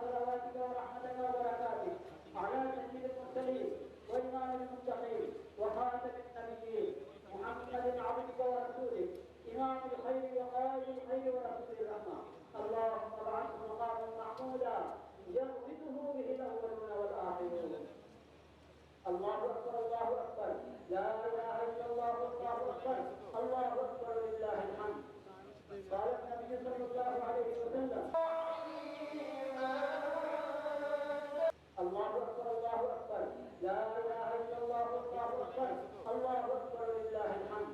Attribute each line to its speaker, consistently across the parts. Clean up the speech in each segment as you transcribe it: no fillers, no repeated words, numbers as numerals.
Speaker 1: صلواتك ورحمتك وبركاتك على سيد المرسلين وإمام المتقين وخاتم النبيين محمد عبدك ورسولك إمام الخير وقائد الخير ورسول الرحمة اللهم ابعثه مقاما محمودا يغفره به الأولون والآخرون. الله أكبر الله أكبر لا إله إلا الله الله أكبر الله أكبر لله الحمد. قال النبي صلى الله عليه وسلم الله أكبر الله أكبر لا إله إلا الله الله أكبر الله أكبر لله الحمد.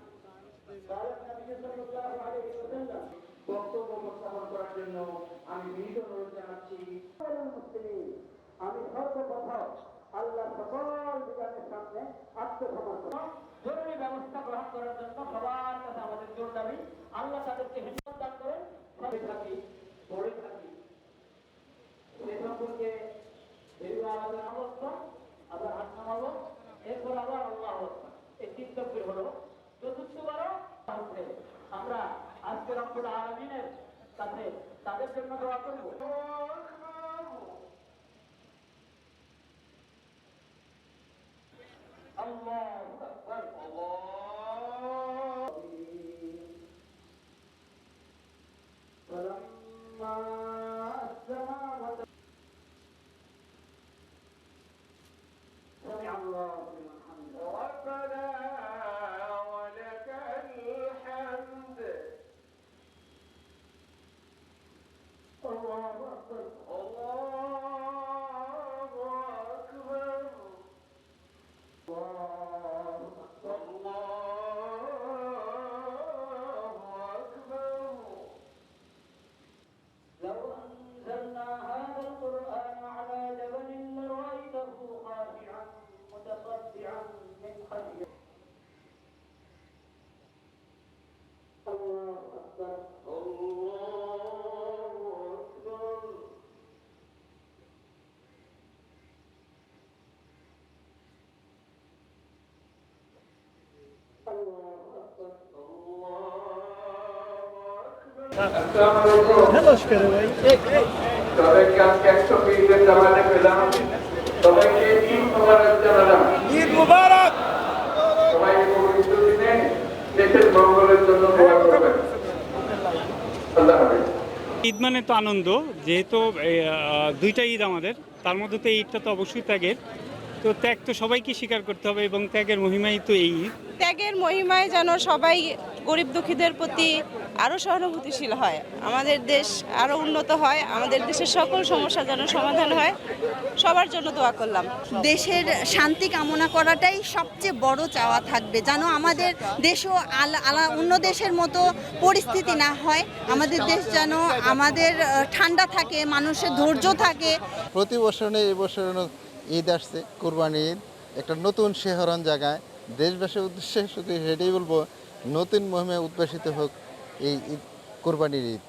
Speaker 1: قال النبي صلى الله عليه وسلم বক্তব্য উপস্থাপন করার জন্য আমি বিনীত অনুরোধ জানাচ্ছি মুসলিম আমি সর্বপ্রথম আল্লাহ সকল বিধানের সামনে আত্মসমর্পণ জরুরি ব্যবস্থা গ্রহণ করার জন্য সবার কাছে আমাদের জোর দাবি আল্লাহ তাদেরকে হিম্মত দান করেন সবাই থাকি পড়ে থাকি সে সম্পর্কে আলাদা অবস্থা আবার হাত নামাবো এরপর আবার আল্লাহ অবস্থা এই তিন তকবীর হলো চতুর্থবারও আমরা আজকে রব্বুল আলামিনের কাছে তাদের জন্য দোয়া করব। আল্লাহু আকবার فلما أسلم سمع الله لمن حمده ربنا ولك الحمد. الله أكبر الله أكبر الله أكبر الله أكبر. لو أنزلنا هذا القرآن على جبل لرأيته خاشعا متصدعا من خشية الله أكبر الله أكبر. الله أكبر
Speaker 2: নমস্কার ভাই
Speaker 3: সবাইকে আজকে 120 জামাতে পেলাম সবাইকে ঈদ মোবারক জানালাম।
Speaker 2: ঈদ মুবারক।
Speaker 3: সবাই পবিত্র দিনে দেশের মঙ্গলের জন্য দোয়া করবেন। আল্লাহ হাফেজ।
Speaker 4: ঈদ মানে তো আনন্দ, যেহেতু দুইটা ঈদ আমাদের, তার মধ্যে তো এই ঈদটা তো অবশ্যই ত্যাগের। তো ত্যাগ তো সবাইকে স্বীকার করতে হবে এবং ত্যাগের মহিমাই তো এই ঈদ।
Speaker 5: ত্যাগের মহিমায় যেন সবাই গরিব দুঃখীদের প্রতি আরও সহানুভূতিশীল হয়, আমাদের দেশ আরও উন্নত হয়, আমাদের দেশের সকল সমস্যা যেন সমাধান হয়, সবার জন্য দোয়া করলাম।
Speaker 6: দেশের শান্তি কামনা করাটাই সবচেয়ে বড় চাওয়া থাকবে, যেন আমাদের দেশও অন্য দেশের মতো পরিস্থিতি না হয়, আমাদের দেশ যেন আমাদের ঠান্ডা থাকে, মানুষের ধৈর্য থাকে।
Speaker 7: প্রতি বছর এই বছর ঈদ আসছে, কুরবানি ঈদ, একটা নতুন শিহরণ জায়গায় দেশবাসীর উদ্দেশ্যে শুধু সেটাই বলবো, নতুন মহিমায় উদ্ভাসিত হোক এই ঈদ, কুরবানির ঈদ।